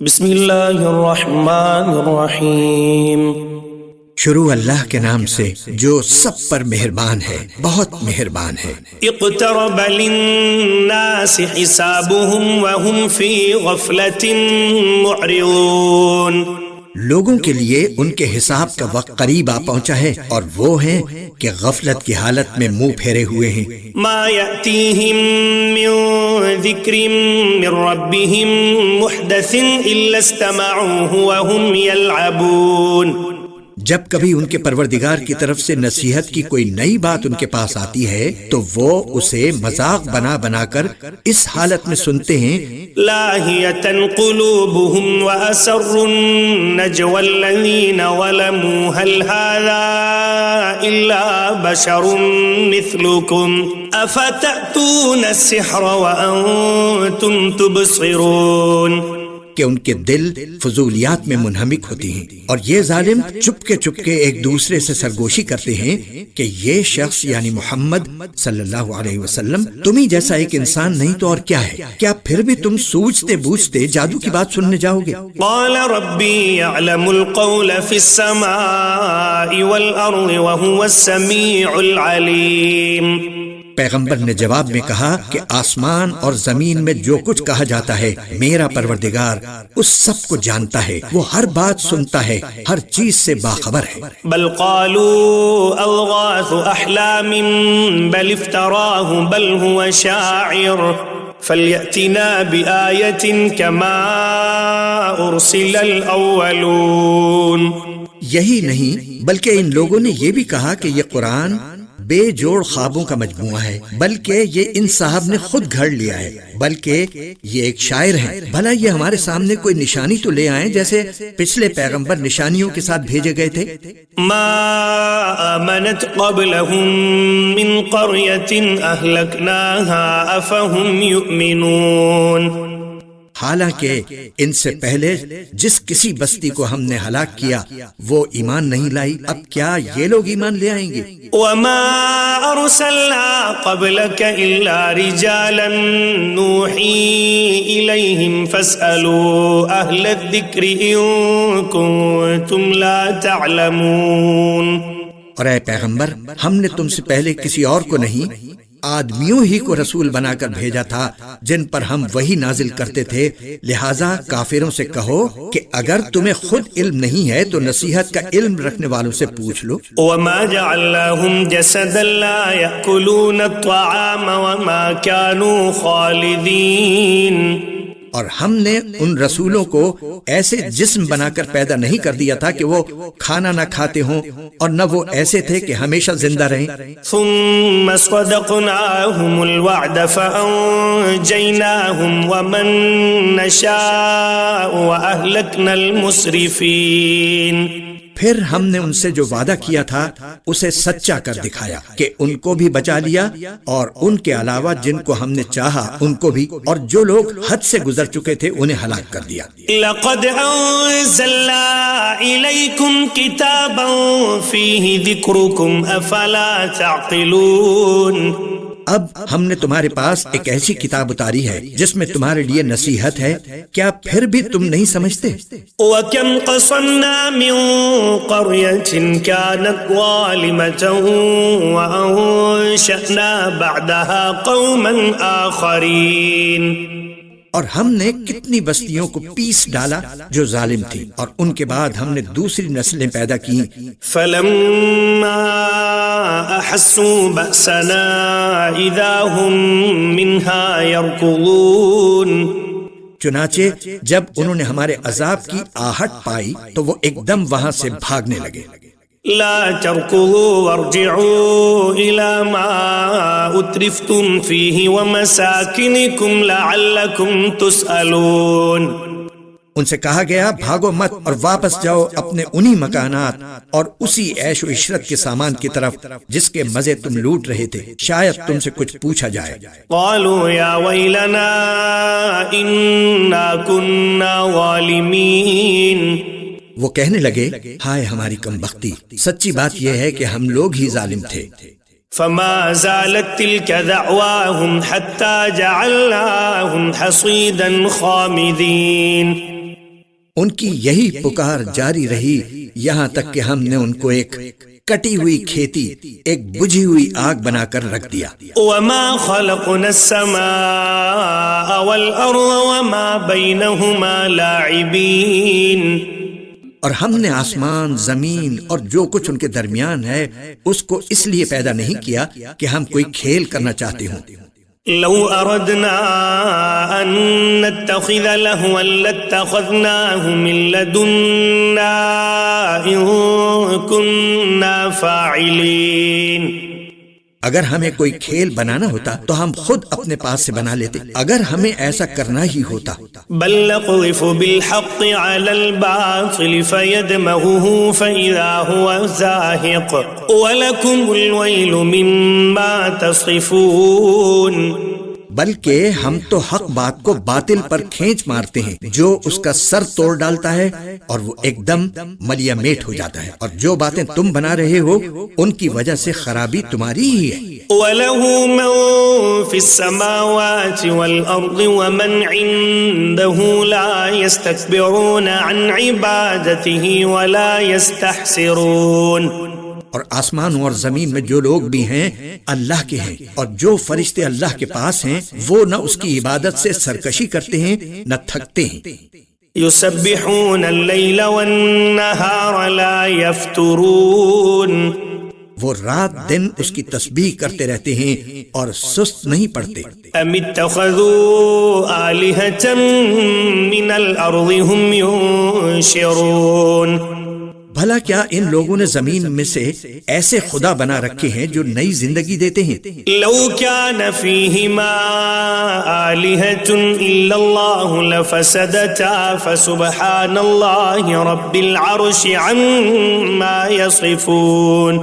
بسم اللہ الرحمن الرحیم۔ شروع اللہ کے نام سے جو سب پر مہربان ہے، بہت مہربان ہے۔ اقترب للناس حسابهم وهم فی غفلۃ معرضون۔ لوگوں کے لیے ان کے حساب کا وقت قریب آ پہنچا ہے اور وہ ہیں کہ غفلت کی حالت میں منہ پھیرے ہوئے ہیں۔ ما یأتیہم من ذکر من ربہم محدث الا استمعوه وهم یلعبون۔ جب کبھی ان کے پروردگار کی طرف سے نصیحت کی کوئی نئی بات ان کے پاس آتی ہے تو وہ اسے مذاق بنا بنا کر اس حالت میں سنتے ہیں، لاہیۃ قلوبهم واسروا النجوى الذین ظلموا هل هذا الا بشر مثلکم افتأتون السحر وانتم تبصرون۔ کہ ان کے دل فضولیات میں منہمک ہوتی ہیں اور یہ ظالم چپکے چپکے ایک دوسرے سے سرگوشی کرتے ہیں کہ یہ شخص یعنی محمد صلی اللہ علیہ وسلم تم ہی جیسا ایک انسان نہیں تو اور کیا ہے؟ کیا پھر بھی تم سوچتے بوجھتے جادو کی بات سننے جاؤ گے؟ قال ربی یعلم القول فی السماء والارض وهو السمیع العلیم۔ پیغمبر نے جواب میں کہا کہ آسمان اور زمین میں جو کچھ کہا جاتا ہے میرا پروردگار اس سب کو جانتا ہے، وہ ہر بات سنتا ہے، ہر چیز سے باخبر ہے۔ بل قالوا اضغاث احلام بل افتراہ بل هو شاعر فلیأتنا بآیۃ کما ارسل الاولون۔ یہی نہیں بلکہ ان لوگوں نے یہ بھی کہا کہ یہ قرآن بے جوڑ خوابوں کا مجموعہ ہے، بلکہ یہ ان صاحب نے خود گھڑ لیا ہے، بلکہ یہ ایک شاعر ہے۔ بھلا یہ ہمارے سامنے کوئی نشانی تو لے آئیں جیسے پچھلے پیغمبر نشانیوں کے ساتھ بھیجے گئے تھے۔ ما آمنت قبلهم من قرية أهلكناها أفهم يؤمنون۔ حالانکہ ان سے پہلے جس کسی بستی کو ہم نے ہلاک کیا وہ ایمان نہیں لائی، اب کیا یہ لوگ ایمان لے آئیں گے؟ وما أرسلنا قبلك إلا رجالا نوحي إليهم فاسألوا أهل الذكر إن كنتم لا تعلمون۔ اور اے پیغمبر ہم نے تم سے پہلے کسی اور کو نہیں، آدمیوں ہی کو رسول بنا کر بھیجا تھا جن پر ہم وہی نازل کرتے تھے، لہٰذا کافروں سے کہو کہ اگر تمہیں خود علم نہیں ہے تو نصیحت کا علم رکھنے والوں سے پوچھ لو۔ وما جعلناهم جسدا لا يأكلون الطعام وما كانوا خالدين۔ اور ہم نے ان رسولوں کو ایسے جسم بنا کر پیدا نہیں کر دیا تھا کہ وہ کھانا نہ کھاتے ہوں اور نہ وہ ایسے تھے کہ ہمیشہ زندہ رہیں۔ ثم صدقناهم الوعد فأنجيناهم ومن نشاء وأهلكنا المسرفين۔ پھر ہم نے ان سے جو وعدہ کیا تھا اسے سچا کر دکھایا کہ ان کو بھی بچا لیا اور ان کے علاوہ جن کو ہم نے چاہا ان کو بھی، اور جو لوگ حد سے گزر چکے تھے انہیں ہلاک کر دیا۔ لقد انزلنا الیکم کتابا فیہ ذکرکم افلا تعقلون۔ اب ہم نے تمہارے پاس ایک ایسی کتاب اتاری ہے جس میں تمہارے لیے نصیحت ہے، کیا پھر بھی تم نہیں سمجھتے؟ وَكَمْ قَصَمْنَا مِن قَرْيَةٍ كَانَتْ ظَالِمَةً وَأَنشَأْنَا بَعْدَهَا قَوْمًا آخَرِينَ۔ اور ہم نے کتنی بستیوں کو پیس ڈالا جو ظالم تھی، اور ان کے بعد ہم نے دوسری نسلیں پیدا کی۔ فَلَمَّا أَحَسُّوا بَأْسَنَا إِذَا هُمْ مِنْهَا يَرْكُضُونَ۔ چنانچہ جب انہوں نے ہمارے عذاب کی آہٹ پائی تو وہ ایک دم وہاں سے بھاگنے لگے۔ لا تركضوا وارجعوا إلى ما أترفتم فيه ومساكنكم لعلكم تسألون۔ ان سے کہا گیا بھاگو مت اور واپس جاؤ اپنے انہی مکانات اور اسی عیش و عشرت کے سامان کی طرف جس کے مزے تم لوٹ رہے تھے، شاید تم سے کچھ پوچھا جائے۔ قالوا يا ويلنا إنا كنا ظالمين۔ وہ کہنے لگے ہائے ہماری کم بختی، سچی بات یہ ہے کہ ہم لوگ ہی ظالم تھے۔ فما زالت تلك دعواهم حتى جعلناهم حصيدا خامدين. ان کی یہی پکار جاری رہی یہاں تک کہ ہم نے ان کو ایک کٹی ہوئی کھیتی، ایک بجھی ہوئی آگ بنا کر رکھ دیا۔ وما خلقنا السماء والأرض وما بينهما لاعبين، اور ہم نے آسمان، زمین اور جو کچھ ان کے درمیان ہے اس کو اس لیے پیدا نہیں کیا کہ ہم کوئی کھیل کرنا چاہتے ہوں۔ لو أردنا أن نتخذ لهوا لاتخذناه من لدنا إن كنا فاعلين، اگر ہمیں کوئی کھیل بنانا ہوتا تو ہم خود اپنے پاس سے بنا لیتے، اگر ہمیں ایسا کرنا ہی ہوتا۔ بل نقذف بالحق على الباطل فيدمغه فإذا هو زاهق ولكم الويل مما تصفون، بلکہ ہم تو حق بات کو باطل پر کھینچ مارتے ہیں جو اس کا سر توڑ ڈالتا ہے اور وہ ایک دم ملیا میٹ ہو جاتا ہے، اور جو باتیں تم بنا رہے ہو ان کی وجہ سے خرابی تمہاری ہی ہے۔ وَلَهُ مَن فِي السَّمَاوَاتِ وَالْأَرْضِ وَمَنْ عِندَهُ لَا يَسْتَكْبِرُونَ عَنْ عِبَادَتِهِ وَلَا يَسْتَحْسِرُونَ، اور آسمانوں اور زمین میں جو لوگ بھی ہیں اللہ کے ہیں، اور جو فرشتے اللہ کے پاس ہیں وہ نہ اس کی عبادت سے سرکشی کرتے ہیں نہ تھکتے ہیں۔ يُسَبِّحُونَ اللَّيْلَ وَالنَّهَارَ لَا يَفْتُرُونَ، وہ رات دن اس کی تسبیح کرتے رہتے ہیں اور سست نہیں پڑتے۔ أَمِ اتَّخَذُوا آلِهَةً مِّنَ الْأَرْضِ هُمْ يُنشِرُونَ، بھلا کیا ان لوگوں نے زمین میں سے ایسے خدا بنا رکھے ہیں جو نئی زندگی دیتے ہیں؟ لو كان فيهما آلهة إلا الله لفسدتا فسبحان الله رب العرش عما يصفون،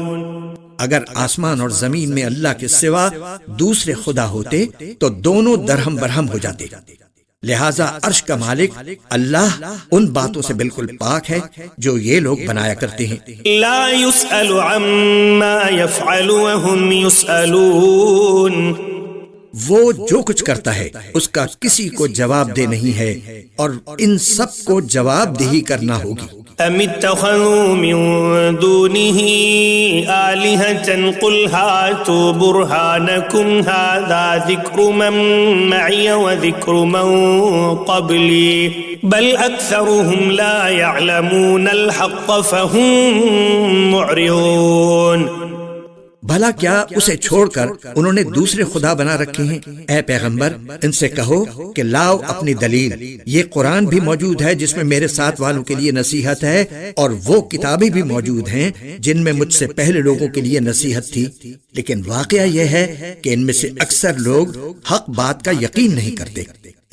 اگر آسمان اور زمین میں اللہ کے سوا دوسرے خدا ہوتے تو دونوں درہم برہم ہو جاتے، لہذا عرش کا مالک اللہ ان باتوں سے بالکل پاک ہے جو یہ لوگ بنایا کرتے ہیں۔ لا يسأل عما يفعل وهم يسألون، وہ جو کچھ کرتا ہے اس کا کسی کو جواب دہ نہیں ہے اور ان سب کو جواب دہی کرنا ہوگی۔ أم اتخذوا من دونه آلهة قل هاتوا برهانكم هذا ذكر من معي وذكر من قبلي بل أكثرهم لا يعلمون الحق فهم معرضون، بھلا کیا اسے چھوڑ کر انہوں نے دوسرے خدا بنا رکھے ہیں؟ اے پیغمبر ان سے کہو کہ لاؤ اپنی دلیل، یہ قرآن بھی موجود ہے جس میں میرے ساتھ والوں کے لیے نصیحت ہے، اور وہ کتابیں بھی موجود ہیں جن میں مجھ سے پہلے لوگوں کے لیے نصیحت تھی، لیکن واقعہ یہ ہے کہ ان میں سے اکثر لوگ حق بات کا یقین نہیں کرتے،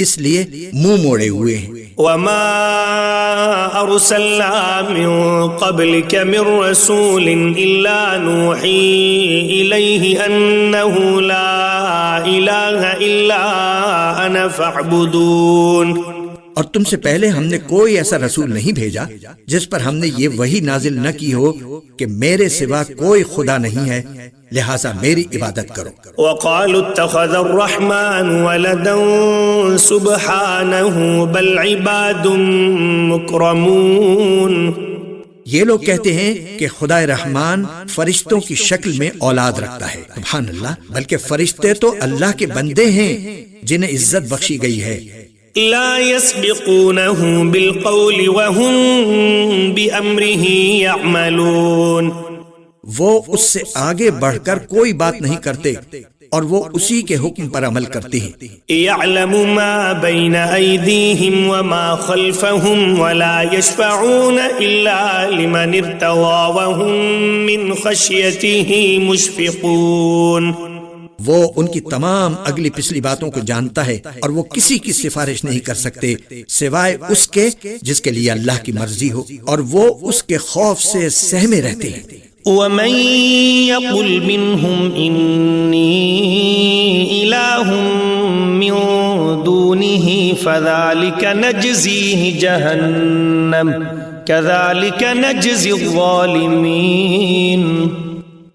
اس لیے منہ موڑے ہوئے ہیں۔ وما أرسلنا من قبلك من رسول إلا نوحي إليه أنه لا إله إلا أنا فاعبدون، اور تم سے پہلے ہم نے کوئی ایسا رسول نہیں بھیجا جس پر ہم نے یہ وحی نازل نہ کی ہو کہ میرے سوا کوئی خدا نہیں ہے، لہذا میری عبادت کرو۔ وقالوا اتخذ الرحمن ولدا سبحانه بل عباد مكرمون، یہ لوگ کہتے ہیں کہ خدا رحمان فرشتوں کی شکل میں اولاد رکھتا ہے، سبحان اللہ، بلکہ فرشتے تو اللہ کے بندے ہیں جنہیں عزت بخشی گئی ہے۔ لا يسبقونه بالقول وهم بأمره يعملون، وہ اس سے آگے بڑھ کر کوئی بات نہیں کرتے اور وہ اسی کے حکم پر عمل کرتے ہیں۔ يعلم ما بين أيديهم وما خلفهم ولا يشفعون إلا لمن ارتضى وهم من خشيته مشفقون، وہ ان کی تمام اگلی پچھلی باتوں کو جانتا ہے اور وہ کسی کی سفارش نہیں کر سکتے سوائے اس کے جس کے لیے اللہ کی مرضی ہو، اور وہ اس کے خوف سے سہمے رہتے ہیں۔ ومن يقل منهم إني إله من دونه فذلك نجزيه جهنم كذلك نجزي الظالمين،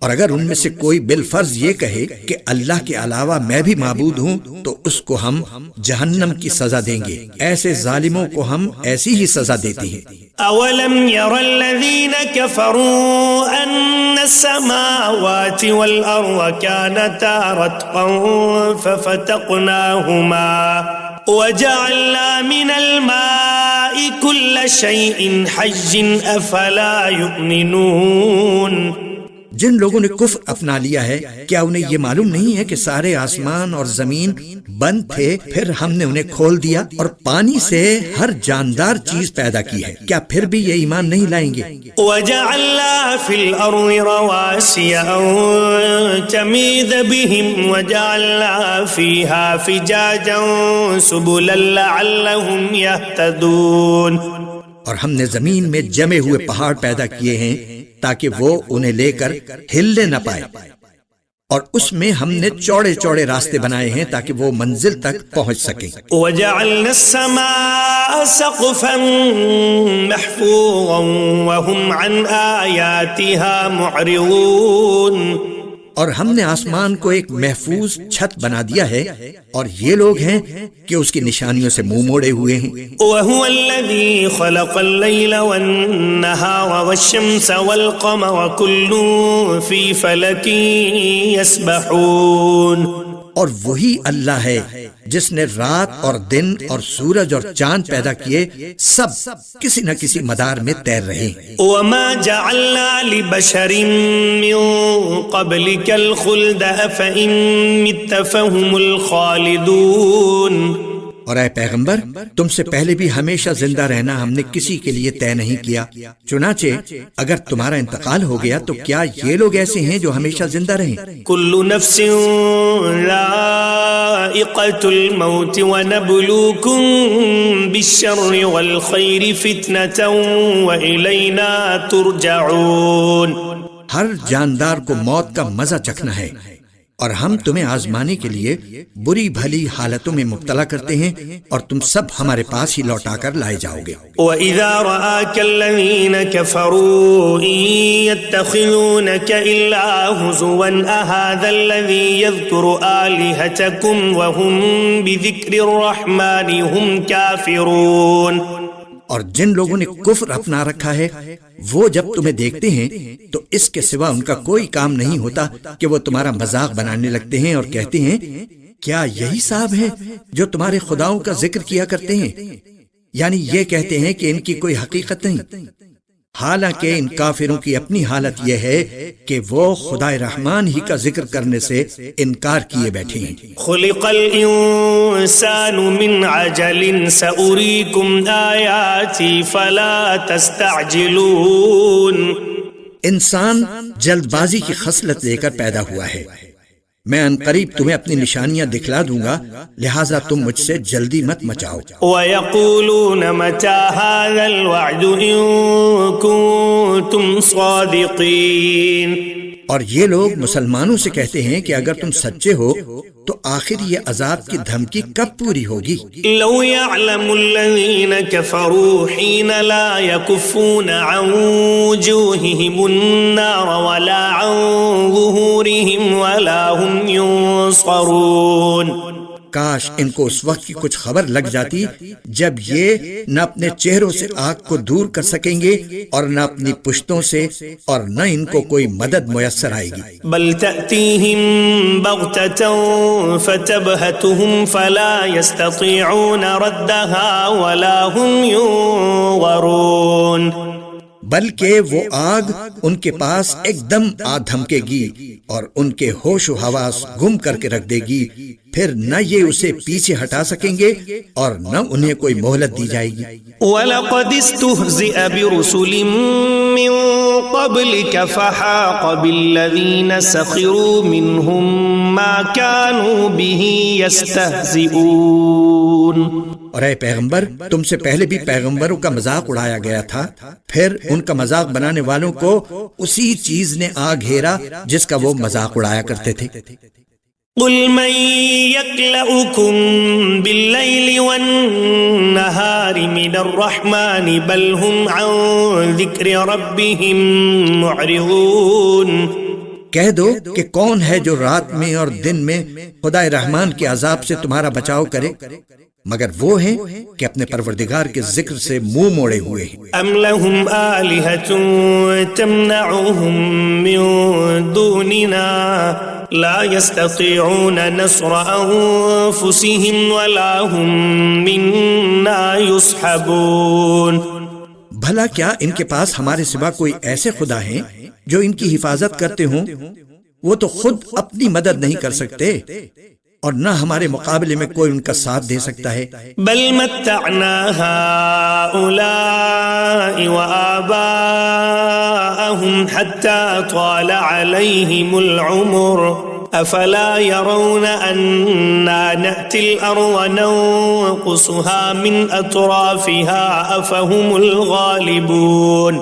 اور اگر ان میں سے کوئی بالفرض یہ کہے کہ اللہ کے علاوہ میں بھی معبود ہوں تو اس کو ہم جہنم کی سزا دیں گے. ایسے ظالموں کو ہم ایسی ہی سزا دیتے ہیں. أولم ير الذين كفروا أن السماوات والأرض كانتا رتقا ففتقناهما وجعلنا من الماء كل شيء حي أفلا يؤمنون. جن لوگوں نے کفر اپنا لیا ہے کیا انہیں یہ معلوم نہیں ہے کہ سارے آسمان اور زمین بند تھے، پھر ہم نے انہیں کھول دیا اور پانی سے ہر جاندار چیز پیدا کی ہے، کیا پھر بھی یہ ایمان نہیں لائیں گے؟ وَجَعَلْنَا فِي الْأَرْضِ رَوَاسِيَ أَن تَمِيدَ بِهِمْ وَجَعَلْنَا فِيهَا فِجَاجًا سُبُلًا لَعَلَّهُمْ يَهْتَدُونَ. اور ہم نے زمین میں جمے ہوئے پہاڑ پیدا کیے ہیں تاکہ وہ انہیں لے کر ہلنے نہ پائے، اور اس میں ہم نے چوڑے چوڑے راستے بنائے ہیں تاکہ وہ منزل تک پہنچ سکیں. وَجَعَلْنَا السَّمَاءَ سَقْفًا مَحْفُوظًا وَهُمْ عَنْ آيَاتِهَا مُعْرِضُونَ. اور ہم نے آسمان کو ایک محفوظ چھت بنا دیا ہے اور یہ لوگ ہیں کہ اس کی نشانیوں سے منہ موڑے ہوئے ہیں. وَهُوَ الَّذِي خَلَقَ اللَّيْلَ وَالنَّهَارَ وَالشَّمْسَ وَالْقَمَرَ كُلٌّ فِي فَلَكٍ يَسْبَحُونَ. اور وہی اللہ ہے جس نے رات اور دن اور سورج اور چاند پیدا کیے، سب کسی نہ کسی مدار میں تیر رہے ہیں. وَمَا جَعَلْنَا لِبَشَرٍ مِّن قَبْلِكَ الْخُلْدَ أَفَإِن مِّتَّ فَهُمُ الْخَالِدُونَ. اور اے پیغمبر، تم سے پہلے بھی ہمیشہ زندہ رہنا ہم نے کسی کے لیے طے نہیں کیا، چنانچہ اگر تمہارا انتقال ہو گیا تو کیا یہ لوگ ایسے ہیں جو ہمیشہ زندہ رہیں؟ كُلُّ نَفْسٍ ذَائِقَةُ الْمَوْتِ وَنَبْلُوكُم بِالشَّرِّ وَالْخَيْرِ فِتْنَةً وَإِلَيْنَا تُرْجَعُونَ. ہر جاندار کو موت کا مزہ چکھنا ہے اور ہم تمہیں آزمانے کے لیے بری بھلی حالتوں میں مبتلا کرتے ہیں اور تم سب ہمارے پاس ہی لوٹا کر لائے جاؤ گے. وَإِذَا رَآكَ الَّذِينَ كَفَرُوا إِن يَتَّخِذُونَكَ إِلَّا هُزُوًا أَهَذَا الَّذِي يَذْكُرُ آلِهَتَكُمْ وَهُمْ بِذِكْرِ الرَّحْمَنِ هُمْ كَافِرُونَ. اور جن لوگوں نے کفر اپنا رکھا ہے وہ جب تمہیں دیکھتے ہیں تو اس کے سوا ان کا کوئی کام نہیں ہوتا کہ وہ تمہارا مذاق بنانے لگتے ہیں اور کہتے ہیں کیا یہی صاحب ہیں جو تمہارے خداؤں کا ذکر کیا کرتے ہیں، یعنی یہ کہتے ہیں کہ ان کی کوئی حقیقت نہیں. حالانکہ ان کافروں کی اپنی حالت یہ ہے کہ وہ خدا رحمان ہی کا ذکر کرنے سے انکار کیے بیٹھے ہیں. خلق الانسان من عجل سأريكم آیاتی فلا تستعجلون. انسان جلد بازی کی خصلت لے کر پیدا ہوا ہے، میں ان قریب تمہیں اپنی نشانیاں دکھلا دوں گا، لہٰذا تم مجھ سے جلدی مت مچاؤ. وَيَقُولُونَ مَتَى هَذَا الْوَعْدُ إِن كُنتُمْ صَادِقِينَ. اور یہ لوگ مسلمانوں سے کہتے ہیں کہ اگر تم سچے ہو تو آخر یہ عذاب کی دھمکی کب پوری ہوگی؟ لو يعلم الذين كفروا حين لا يكفون عن وجوههم النار ولا عن ظهورهم ولا هم ينصرون. کاش ان کو اس وقت کی کچھ خبر لگ جاتی جب یہ نہ اپنے چہروں سے آگ کو دور کر سکیں گے اور نہ اپنی پشتوں سے، اور نہ ان کو کوئی مدد میسر آئے گی. بل تأتيهم بغتة فتبهتهم فلا يستطيعون ردها ولا هم ينظرون. بلکہ وہ آگ ان کے پاس ایک دم آ دھمکے گی اور ان کے ہوش و حواس گم کر کے رکھ دے گی، پھر نہ یہ اسے پیچھے ہٹا سکیں گے اور نہ انہیں کوئی مہلت دی جائے گی. وَلَقَدِ اسْتُهْزِئَ بِرُسُلٍ مِّن قَبْلِكَ فَحَاقَ بِالَّذِينَ سَخِرُوا مِنْهُمْ مَا كَانُوا بِهِ يَسْتَهْزِئُونَ. اور اے پیغمبر، تم سے پہلے بھی پیغمبروں کا مذاق اڑایا گیا تھا، پھر ان کا مذاق بنانے والوں کو اسی چیز نے آ گھیرا جس کا وہ مذاق اڑایا کرتے تھے. قُلْ مَن يَكْلَؤُكُم بِاللَّيْلِ وَالنَّهَارِ مِنَ الرَّحْمَنِ بَلْ هُمْ عَن ذِكْرِ رَبِّهِم مُّعْرِضُونَ. کہہ دو کہ کون ہے جو رات میں اور دن میں خدا رحمان کے عذاب سے تمہارا بچاؤ کرے، مگر وہ ہیں کہ اپنے پروردگار کے ذکر سے منہ موڑے ہوئے ہیں۔ ام لهم آلهة تمنعهم من دوننا لا يستطيعون نصر انفسهم ولا هم منا يصحبون۔ بھلا کیا ان کے پاس ہمارے سوا کوئی ایسے خدا ہیں جو ان کی حفاظت کرتے ہوں؟ وہ تو خود اپنی مدد نہیں کر سکتے اور نہ ہمارے مقابلے میں کوئی ان کا ساتھ دے سکتا ہے۔ بل متعنا هؤلاء وآباءهم حتى طال عليهم العمر افلا يرون أنا نأتي الأرض ننقصها من أطرافها افهم الغالبون۔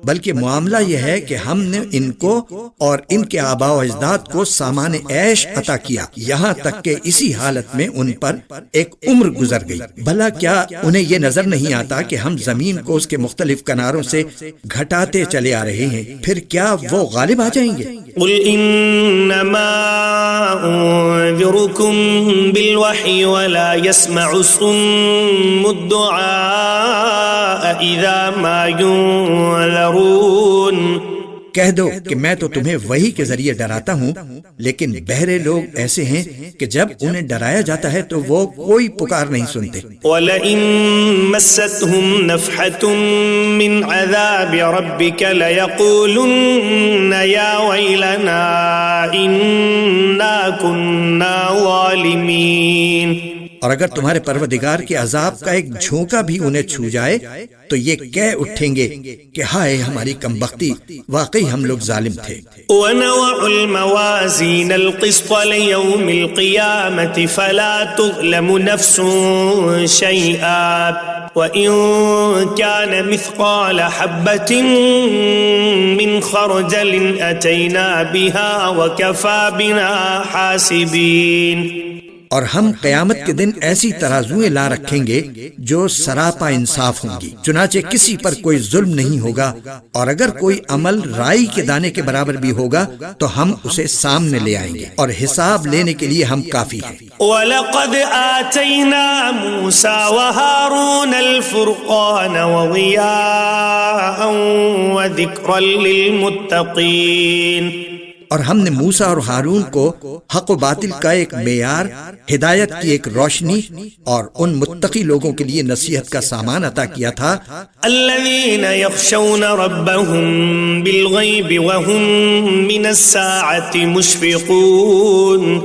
بلکہ معاملہ یہ ہے کہ ہم نے ان کو اور ان کے آباء و اجداد کو سامان عیش عطا کیا، یہاں تک کہ اسی حالت میں ان پر ایک عمر گزر گئی۔ بھلا کیا انہیں یہ نظر نہیں آتا کہ ہم زمین کو اس کے مختلف کناروں سے گھٹاتے چلے آ رہے ہیں، پھر کیا وہ غالب آ جائیں گے؟ قل انما انذركم بالوحي ولا يسمع الصم الدعاء اذا ما ينذرون۔ کہہ دو کہ میں تو تمہیں وحی کے ذریعے ڈراتا ہوں، لیکن بہرے لوگ ایسے ہیں کہ جب انہیں ڈرایا جاتا ہے تو وہ کوئی پکار نہیں سنتے۔ وَلَئِن مَسَّتْهُمْ نَفْحَةٌ مِّنْ عَذَابِ رَبِّكَ لَيَقُولُنَّ يَا وَيْلَنَا إِنَّا كُنَّا ظَالِمِينَ۔ اور اگر تمہارے پروردگار کے عذاب کا ایک جھونکا بھی انہیں چھو جائے تو یہ کہہ اٹھیں گے کہ ہائے ہماری کمبختی، واقعی ہم لوگ ظالم تھے۔ وَنَضَعُ الْمَوَازِينَ الْقِسْطَ لِيَوْمِ الْقِيَامَةِ فَلَا تُظْلَمُ نَفْسٌ شَيْئًا وَإِن كَانَ مِثْقَالَ حَبَّةٍ مِّنْ خَرْدَلٍ أَتَيْنَا بِهَا وَكَفَى بِنَا حَاسِبِينَ۔ اور ہم قیامت کے دن ایسی ترازویں لا رکھیں گے جو سراپا انصاف ہوں گی، چنانچہ کسی پر کوئی ظلم نہیں ہوگا، اور اگر کوئی عمل رائی کے دانے کے برابر بھی ہوگا تو ہم اسے سامنے لے آئیں گے، اور حساب لینے کے لیے ہم کافی ہیں۔ وَلَقَدْ آتَيْنَا مُوسَى وَهَارُونَ الْفُرْقَانَ وَضِيَاءً وَذِكْرًا لِلْمُتَّقِينَ۔ اور ہم نے موسیٰ اور ہارون کو حق و باطل کا ایک معیار، ہدایت کی ایک روشنی اور ان متقی لوگوں کے لیے نصیحت کا سامان عطا کیا تھا۔ الذين يخشون ربهم بالغيب وهم من الساعة مشفقون۔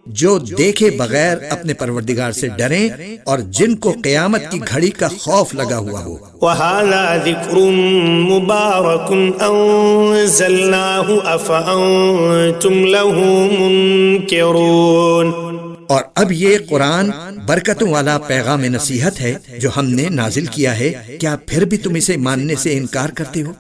جو دیکھے بغیر اپنے پروردگار سے ڈریں اور جن کو قیامت کی گھڑی کا خوف لگا ہوا ہو۔ وَهَذَا ذِكْرٌ مُبَارَكٌ أَنزَلْنَاهُ أَفَأَنتُمْ لَهُ مُنكِرُونَ۔ اور اب یہ قرآن برکتوں والا پیغام نصیحت ہے جو ہم نے نازل کیا ہے، کیا پھر بھی تم اسے ماننے سے انکار کرتے ہو؟